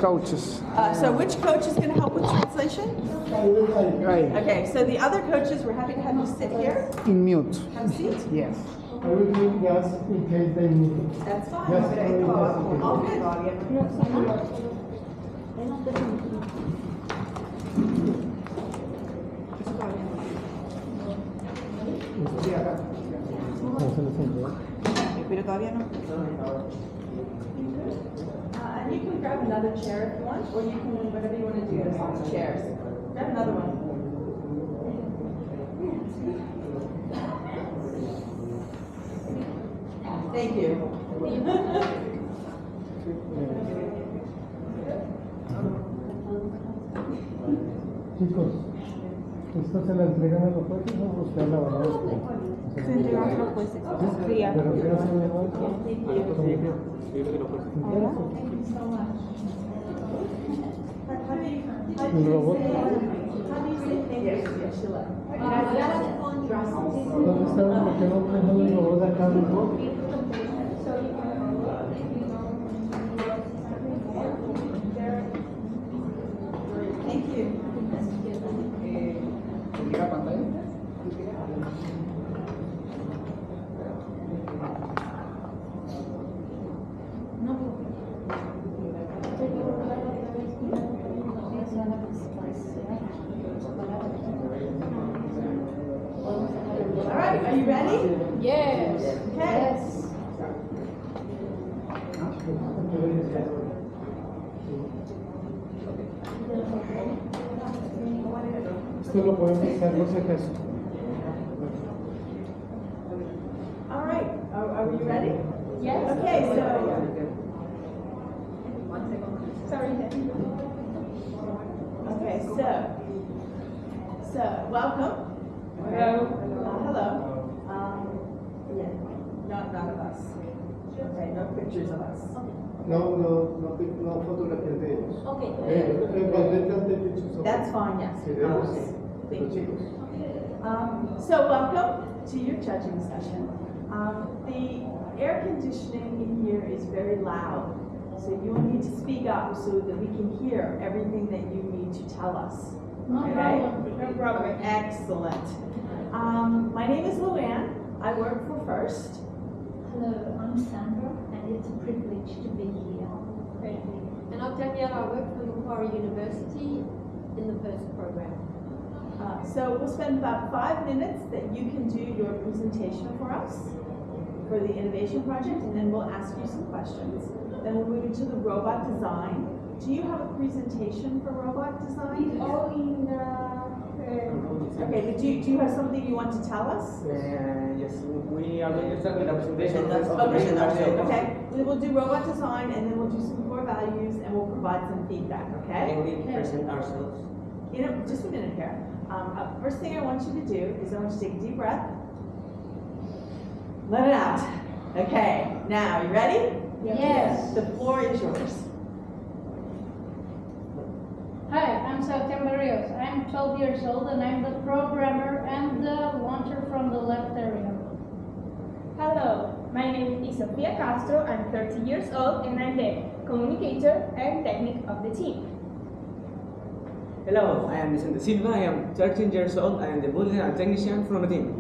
coaches. So which coach is going to help with translation? Right. Okay, so the other coaches, we're happy to have you sit here. In mute. Have a seat. Yes. I will do just in case they need it. That's fine. Yes, All good. Pero todavía no. And you can grab another chair if you want, or you can, whatever you want to do. There's lots of chairs. Grab another one. Thank you. Chicos, ¿esto se la entregan a los jueces o usted la va a dar? Se entregan a los jueces. Sí, ya. ¿Pero qué hace mi ¿El robot? ¿Dónde está? ¿Por qué no dejan el robot acá mismo? Thank you. All right, are you ready? Yes. Okay. Esto lo pueden buscar por si acaso. All right, are you ready? Yes. Okay, so. Sorry. Okay, so welcome. Hello. Hello. Yeah, not of us. Okay, no pictures of us. No fotografías de ellos. Okay. That's fine, yes. Queremos Okay, thank los you. chicos. So welcome to your judging session. The air conditioning in here is very loud, so you will need to speak up so that we can hear everything that you need to tell us. No Okay? problem. No problem. Excellent. My name is Luann. I work for FIRST. Hello, I'm Sandra, and it's a privilege to be here. And I'm Danielle. I work for Macquarie University in the first program. So we'll spend about 5 minutes that you can do your presentation for us for the innovation project, and then we'll ask you some questions. Then we'll move into the robot design. Do you have a presentation for robot design? It's all in Okay, but do you have something you want to tell us? Yes, we are going to start with the presentation. Okay, we will do robot design, and then we'll do some core values, and we'll provide some feedback, okay? Can we present ourselves? You know, just a minute here. First thing I want you to do is I want you to take a deep breath. Let it out. Okay, now, you ready? Yes. The floor is yours. Hi, I'm September Rios. I'm 12 years old and I'm the programmer and the launcher from the left area. Hello, my name is Sofia Castro. I'm 30 years old and I'm the communicator and technique of the team. Hello, I am Vicente Silva. I am 13 years old. I am the builder and technician from the team.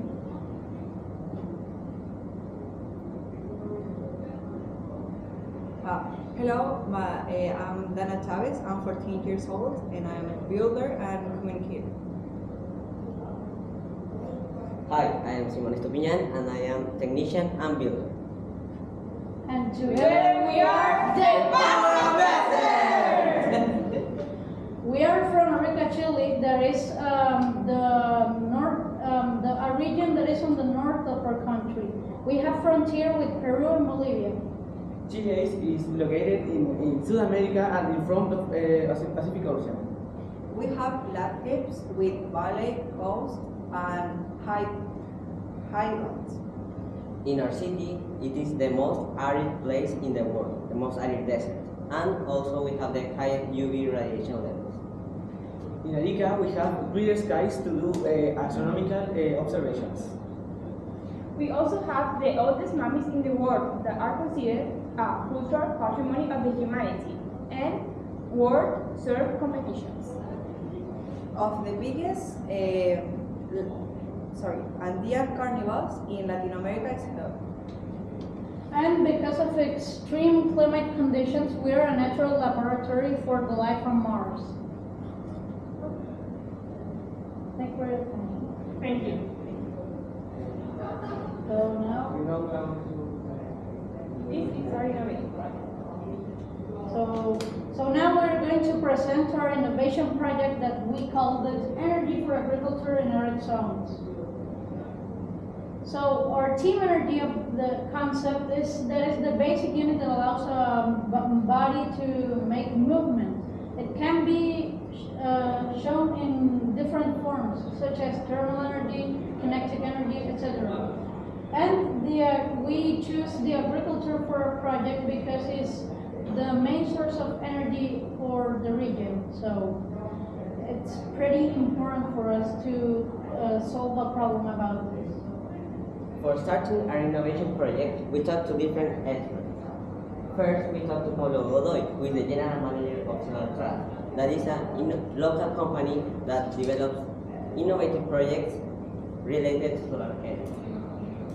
Hello, I'm Dana Chavez. I'm 14 years old and I'm a builder and communicator. Hi, I am Simon Estupiñán and I am technician and builder. And together we are the Power Ambassadors! We are from Arica, Chile. There is a region that is on the north of our country. We have frontier with Peru and Bolivia. Chile is located in South America and in front of Pacific Ocean. We have landscapes with valley, coast, and highlands. In our city, it is the most arid place in the world, the most arid desert. And also we have the highest UV radiation levels. In Arica, we have clear skies to do astronomical observations. We also have the oldest mummies in the world that are considered a cultural patrimony of the humanity. And World Surf Competitions. Of the biggest Andean carnivals in Latin America is held. And because of extreme climate conditions, we are a natural laboratory for the life on Mars. Thank you for your attention. Thank you. So now, This is our innovation project. so now we're going to present our innovation project that we call the Energy for Agriculture in Arid Zones. So our team energy of the concept is the basic unit that allows a body to make movement. It can be shown in different forms, such as thermal energy, kinetic energy, etc. And we choose the agriculture for our project because it's the main source of energy for the region. So it's pretty important for us to solve a problem about this. For starting our innovation project, we talked to different experts. First, we talked to Pablo Godoy, who is the general manager of Solartras. That is a local company that develops innovative projects related to solar energy.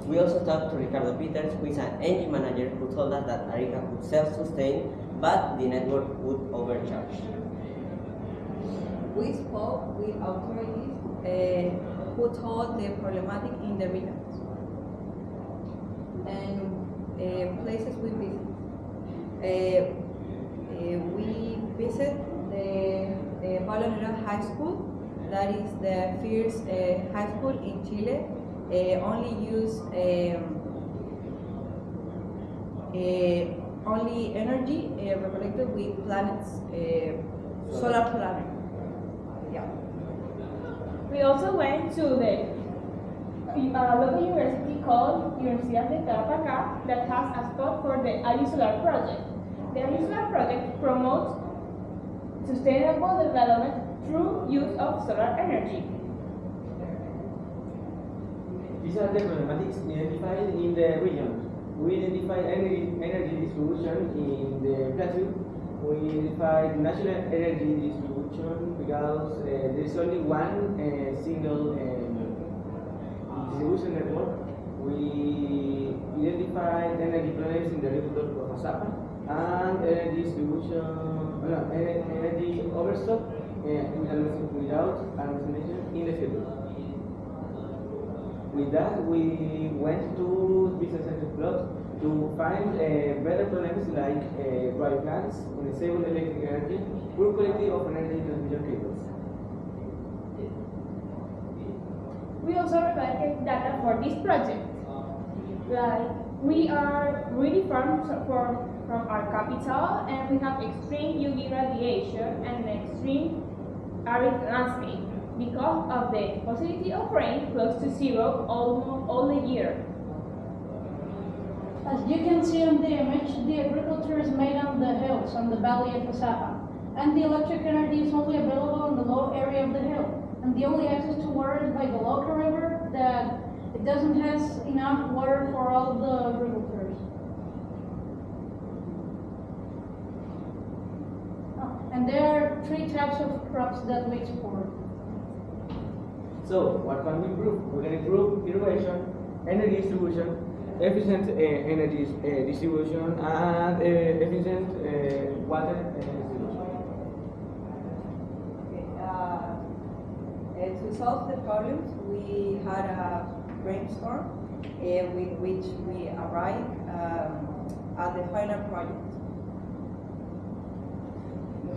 We also talked to Ricardo Peters, who is an engine manager, who told us that Arica could self-sustain, but the network would overcharge. We spoke with authorities who told the problematic in the region and places we visit. We visit the Pablo Neruda High School. That is the first high school in Chile. Only use only energy recollected with planets, solar planet. Yeah. We also went to the local university called Universidad de Tarapacá that has a spot for the Ali Solar Project. The Ali Solar Project promotes sustainable development through use of solar energy. These are the problematics identified in the region. We identified energy distribution in the plateau. We identified national energy distribution because there is only one single distribution network. We identified energy problems in the river of Azapa and energy distribution, energy overstock without hallucination in the field. With that, we went to business center plot to find better problems like dry plants, unstable electric energy, poor quality of energy transmission cables. We also collected data for this project. Like, we are really far from our capital, and we have extreme UV radiation and extreme arid landscape because of the possibility of rain close to zero almost all the year. As you can see on the image, the agriculture is made on the hills, on the valley of Azapa, and the electric energy is only available in the low area of the hill. And the only access to water is by the local river that it doesn't have enough water for all the agricultures. And there are 3 types of crops that we export. So, what can we improve? We can improve irrigation, energy distribution, efficient energy distribution, and efficient water distribution. To solve the problems, we had a brainstorm with which we arrived at the final project.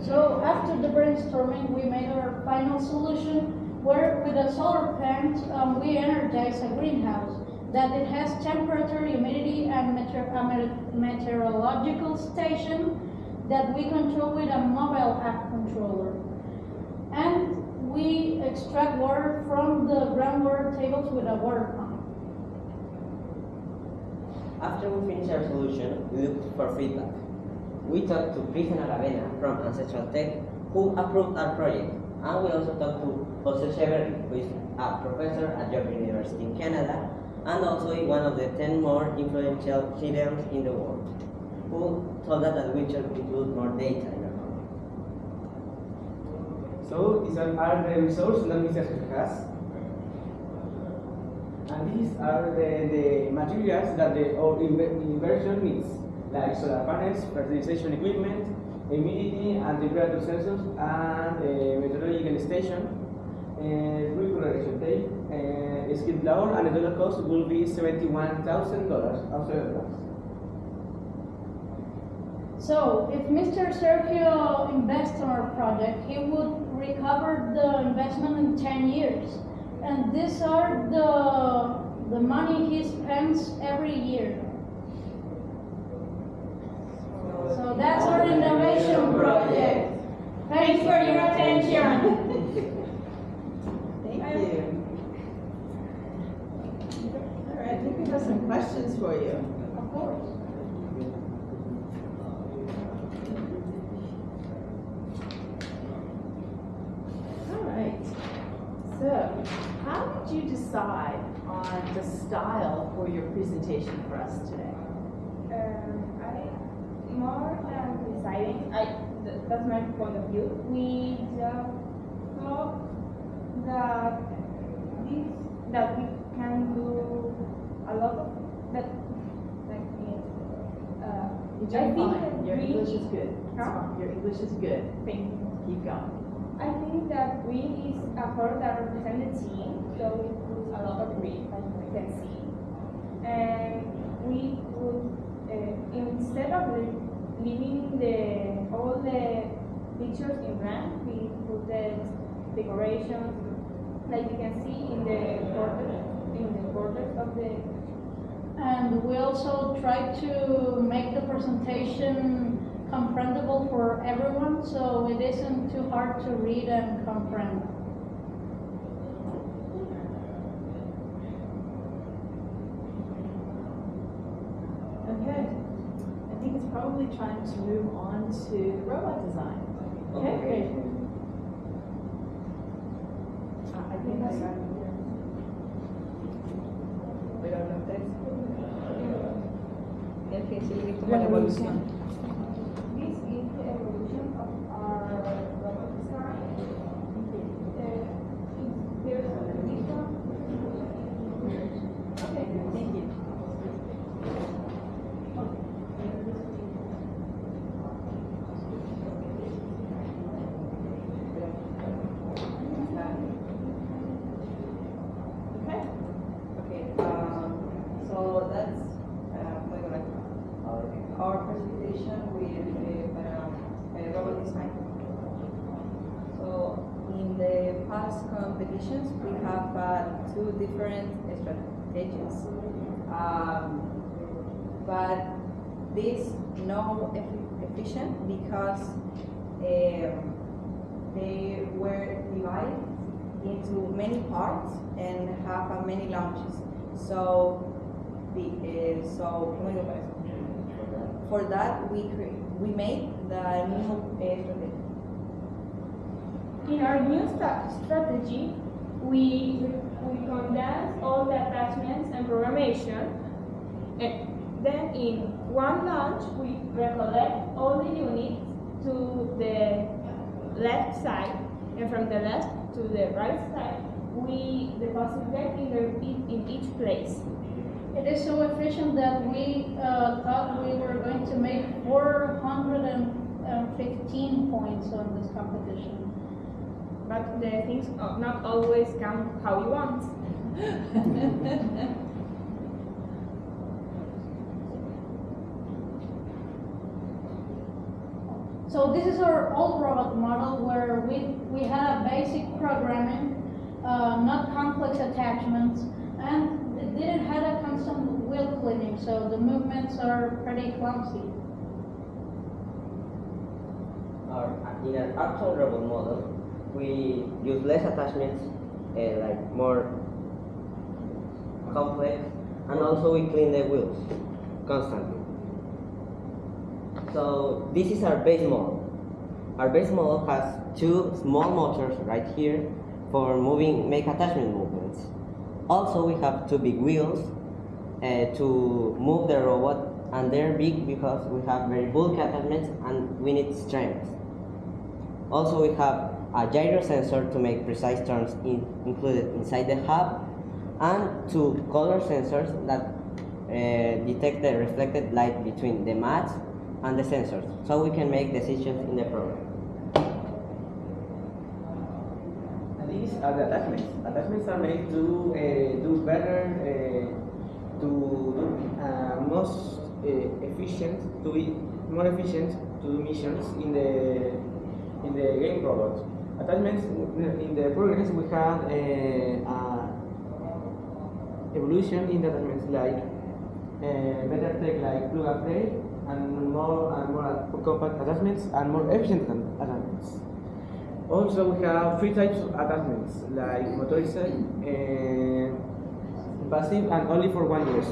So after the brainstorming, we made our final solution where with a solar plant, we energize a greenhouse that it has temperature, humidity, and meteorological station that we control with a mobile app controller. And we extract water from the groundwater tables with a water pump. After we finished our solution, we looked for feedback. We talked to Cristian Aravena from Ancestral Tech, who approved our project, and we also talked to Jose Cheverry, who is a professor at York University in Canada, and also one of the 10 more influential Chileans in the world, who told us that we should include more data in our project. So these are the resources that Mr. has. And these are the materials that our inversion needs, like solar panels, fertilization equipment, humidity and temperature sensors, and meteorological station, recoloration tape, skilled labor, and the total cost will be $71,000 Australian. So, if Mr. Sergio invests in our project, he would recover the investment in 10 years. And these are the money he spends every year. So that's our innovation project. Thanks for your attention. Thank you. All right, I think we have some questions for you. Of course. All right. So, how did you decide on the style for your presentation for us today? I more than deciding, that's my point of view. We just thought that we can do a lot of that. You're I doing think fine. that Your we- English is good. It's Huh? fine. Your English is good. Thank you. Keep going. I think that green is a color that represents the team, so we put a lot of green, as you can see. And we would, instead of leaving all the pictures in blank, we put the decorations, like you can see in the borders of the. And we also try to make the presentation comprehensible for everyone, so it isn't too hard to read and comprehend. Okay. I think it's probably time to move on to robot design. Okay, great. I think I got it here. Pero no te... Tienes que decir como la evolución. This is the evolution of our robot design. There's this one. Okay, thank you. Okay. Okay, so that's our presentation with robot design. So in the past competitions, we have two different strategies, but this no efficient because they were divided into many parts and have many launches. So for that we made the new strategy. In our new strategy, we condense all the attachments and programmation, and then in one launch we recollect all the units to the left side, and from the left to the right side we deposit them in each place. It is so efficient that we thought we were going to make 415 points on this competition. But the things not always come how you want. So this is our old robot model where we had a basic programming, not complex attachments, and it didn't have a constant wheel cleaning, so the movements are pretty clumsy. In an actual robot model, we use less attachments, like more complex, and also we clean the wheels constantly. So this is our base model. Our base model has two small motors right here for make attachment movements. Also, we have two big wheels to move the robot, and they're big because we have very bulky attachments and we need strength. Also, we have a gyro sensor to make precise turns included inside the hub, and 2 color sensors that detect the reflected light between the mats and the sensors, so we can make decisions in the program. These are the attachments. Attachments are made to do better, to do most efficient, to be more efficient to do missions in the game robot. Attachments in the programs we have evolution in the attachments like better tech like plug and play, and more compact attachments and more efficient attachments. Also, we have 3 types of attachments, like motorized, passive, and only for 1 use.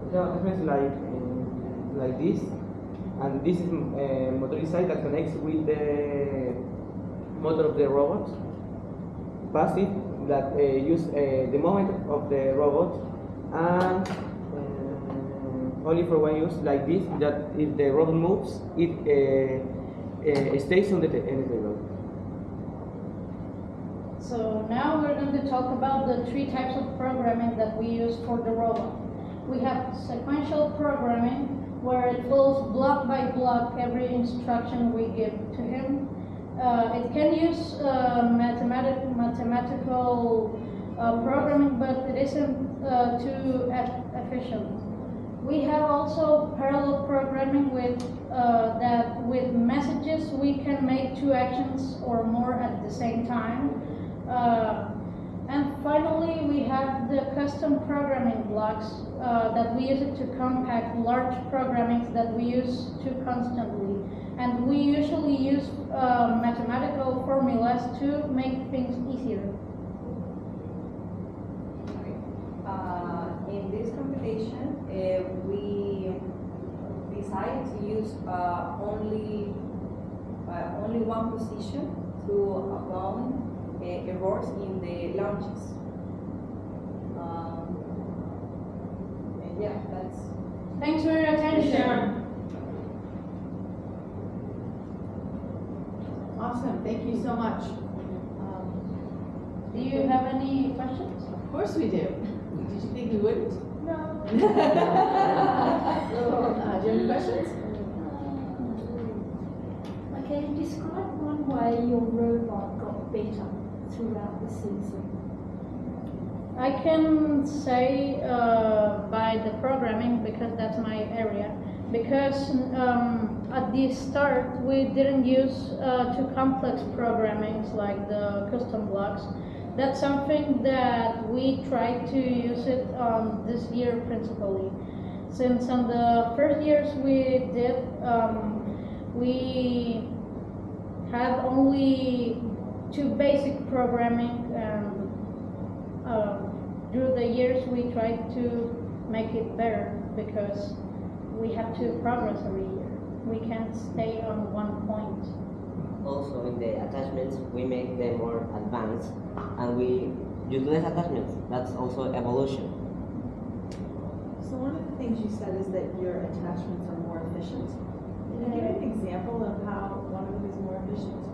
We have attachments like this, and this is motorized that connects with the motor of the robot. Passive, that use the moment of the robot, and only for 1 use, like this, that if the robot moves, it stays on the table. So now we're going to talk about the 3 types of programming that we use for the robot. We have sequential programming, where it follows block by block every instruction we give to him. It can use mathematical programming, but it isn't too efficient. We have also parallel programming with that with messages we can make 2 actions or more at the same time. And finally, we have the custom programming blocks that we use it to compact large programmings that we use too constantly. And we usually use mathematical formulas to make things easier. In this compilation, we decided to use only one position to avoid errors in the launches. And yeah, that's. Thanks for your attention. Awesome, thank you so much. Do you have any questions? Of course we do. Did you think we wouldn't? No. Do you have any questions? Okay, describe one way your robot got better throughout the season. I can say by the programming, because that's my area. Because at the start we didn't use too complex programmings like the custom blocks. That's something that we tried to use it this year principally. Since on the first years we did, we had only 2 basic programming, and through the years we tried to make it better, because we have to progress every year. We can't stay on one point. Also, in the attachments, we make them more advanced, and we use less attachments. That's also evolution. So one of the things you said is that your attachments are more efficient. Can you give an example of how one of them is more efficient?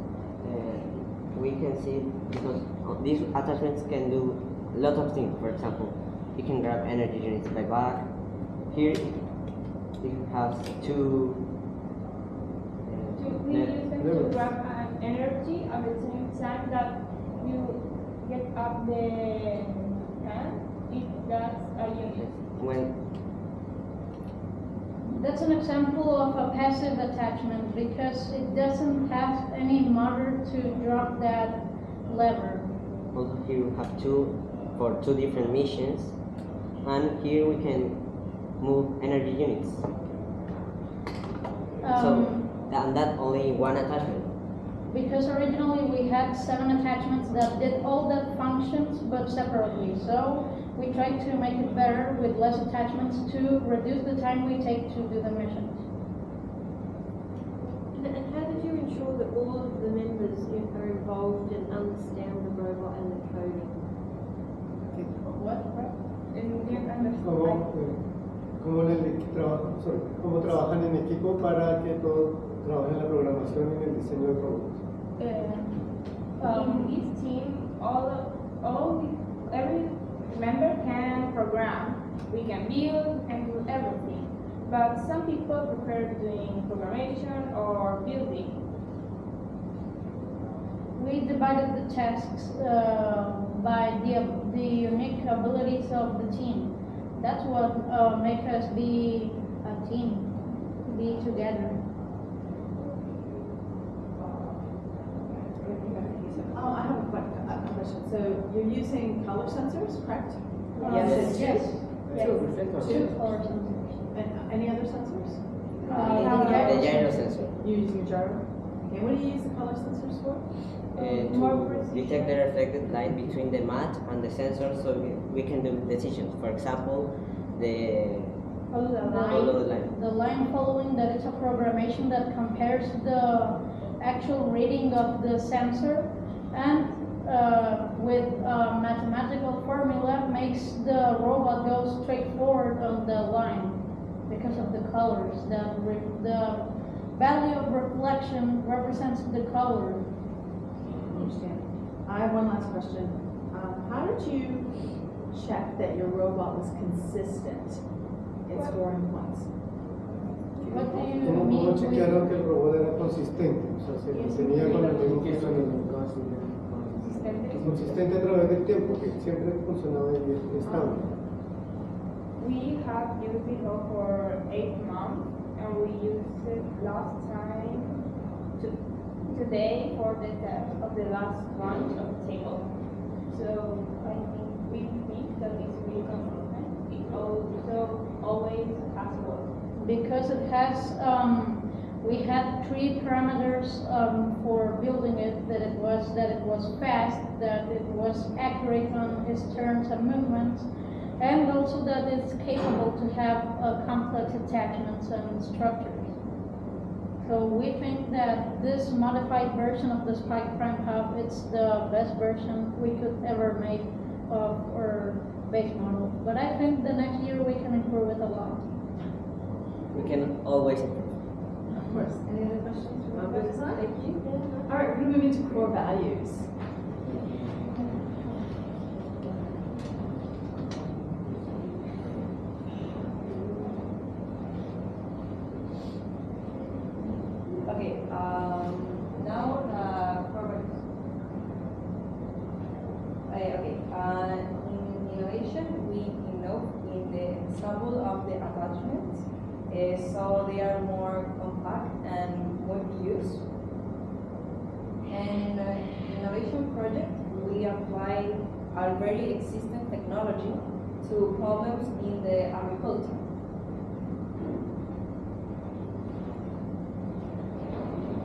We can see, because these attachments can do a lot of things. For example, you can grab energy units by back. Here, it has 2. We use them to grab an energy at the same time that you get up the hand, if that's a unit. That's an example of a passive attachment, because it doesn't have any motor to drop that lever. Also, here we have 2 for 2 different missions, and here we can move energy units. And that only 1 attachment. Because originally we had 7 attachments that did all the functions but separately. So we tried to make it better with less attachments to reduce the time we take to do the missions. And how did you ensure that all of the members are involved and understand the robot and the coding? What? ¿Cómo trabajan en equipo para que todo trabaja en la programación y en el diseño de robots? In this team, every member can program. We can build and do everything. But some people prefer doing programmation or building. We divided the tasks by the unique abilities of the team. That's what makes us be a team, be together. Oh, I have a question. So you're using color sensors, correct? Yes. Yes. Yes. Two color sensors. And any other sensors? The gyro sensor You're using a gyro? Okay, what do you use the color sensors for? to detect the reflected light between the mat and the sensor, so we can do decisions. For example, the follow the line. The line following, that is a programmation that compares the actual reading of the sensor and with a mathematical formula makes the robot go straight forward on the line because of the colors. The value of reflection represents the color. Understand. I have one last question. How did you check that your robot was consistent in scoring points? What do you ¿Cómo mean chequearon with, que el robot era consistente? O sea, se mantenía con el mismo funcionamiento. Consistente a través del tiempo, que siempre funcionaba estable. We have used it for 8 months, and we used it last time today for the test of the last bunch of the table. So we think that it's really consistent. It also always has worked. because it has, we had 3 parameters for building it, that it was fast, that it was accurate on its turns and movements, and also that it's capable to have complex attachments and structures. So we think that this modified version of the Spike Prime Hub, it's the best version we could ever make of our base model. But I think the next year we can improve it a lot. We can always improve. Of course. Any other questions from the design? Thank you. All right, we're going to move into core values. Okay, now in innovation, we innovate in the ensemble of the attachments, so they are more compact and multi-use. And innovation project, we apply already existing technology to problems in the agriculture.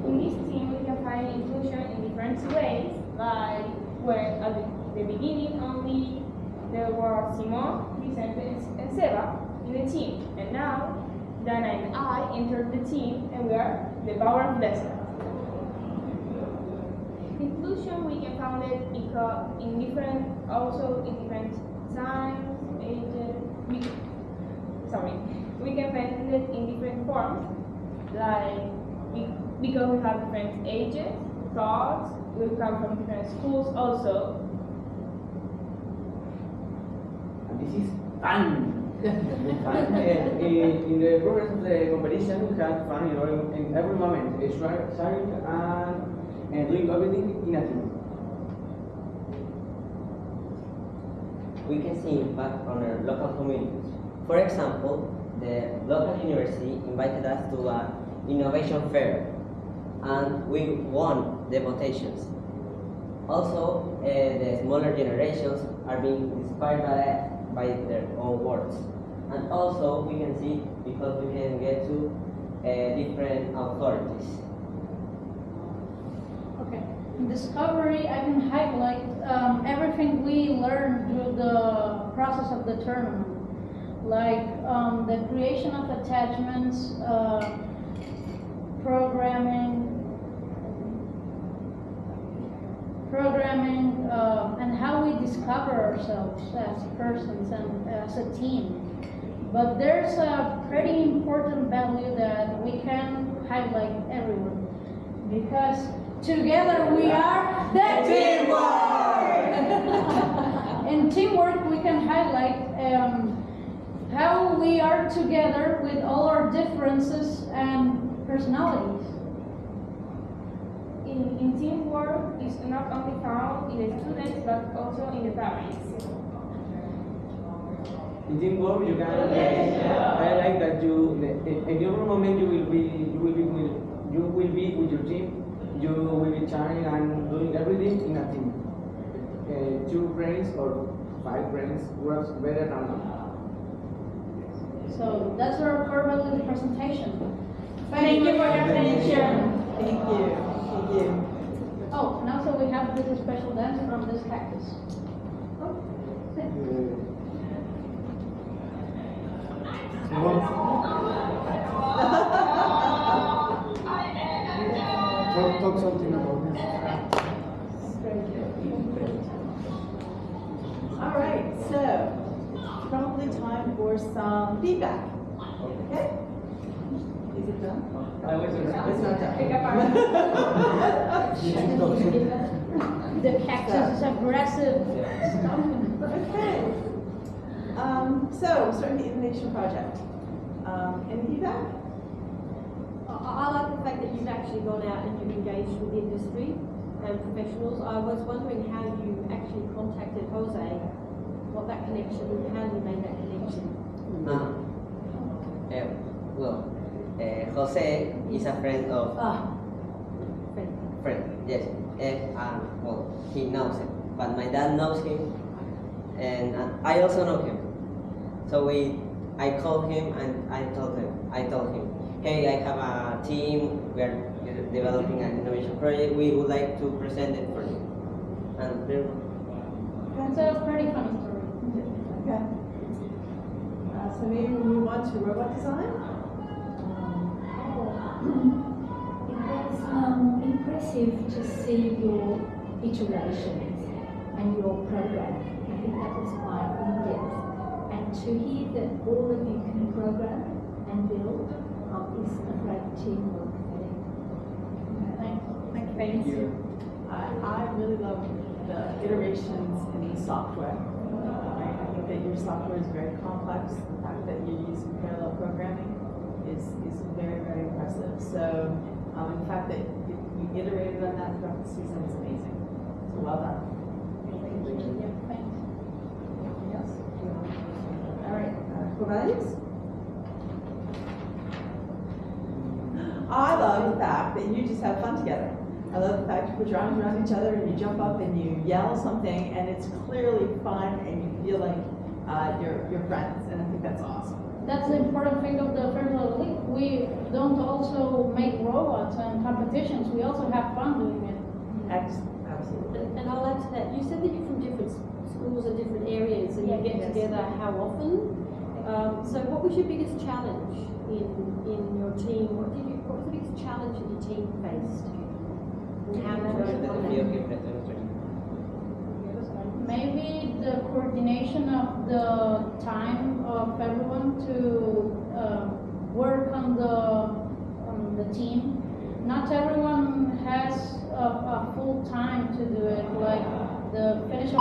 In this team, we can find inclusion in different ways, like when at the beginning only there were Simon, Vicente, and Seba in the team, and now Dana and I entered the team, and we are the power of Desert. Inclusion, we can find it in different times, ages. We can find it in different forms, like because we have different ages, thoughts, we come from different schools also. And this is fun. In the progress of the competition, we had fun, in every moment, sharing and doing everything in a team. We can see impact on our local communities. For example, the local university invited us to an innovation fair, and we won the votations. Also, the smaller generations are being inspired by their own works. And also, we can see because we can get to different authorities. Okay. In Discovery, I can highlight everything we learned through the process of the tournament, like the creation of attachments, programming, and how we discover ourselves as persons and as a team. But there's a pretty important value that we can highlight everyone. Because together we are the teamwork! In teamwork we can highlight how we are together with all our differences and personalities. In teamwork is not only found in the students but also in the parents. In teamwork, you can. I like that you. In every moment, you will be with your team. You will be trying and doing everything in a team. 2 friends or 5 friends works better than one. So that's our core value presentation. Thank you for your attention. Thank you. Thank you. Oh, and also we have this special dance from this cactus. Talk something about this. All right, so it's probably time for some feedback. Okay? Is it done? It's not done. The cactus is aggressive. Okay. So, starting the innovation project. Any feedback? I like the fact that you've actually gone out and you've engaged with industry and professionals. I was wondering how you actually contacted Jose, what that connection, how you made that connection. Jose is a friend of Friend. yes. Well, he knows him, but my dad knows him, and I also know him. So I called him and I told him, hey, I have a team. We are developing an innovation project. We would like to present it for you. And It's a pretty funny story. Okay. So maybe we move on to robot design. It was impressive to see your iterations and your program. I think that was quite in-depth. And to hear that all of you can program and build is a great teamwork thing. Thank you. I really love the iterations in the software. I think that your software is very complex. The fact that you're using parallel programming is very, very impressive. So the fact that you iterated on that throughout the season is amazing. So well done. Thanks. Anything else? All right, core values. I love the fact that you just have fun together. I love the fact you put your arms around each other and you jump up and you yell something and it's clearly fun and you feel like you're friends, and I think that's awesome. That's the important thing of the Federal League. We don't also make robots and competitions. We also have fun doing it. Absolutely. And I'll add to that, you said that you're from different schools and different areas and you get together how often? So what was your biggest challenge in your team? What was the biggest challenge that your team faced? And how did you overcome that? Maybe the coordination of the time of everyone to work on the team. Not everyone has a full time to do it. Like the finish of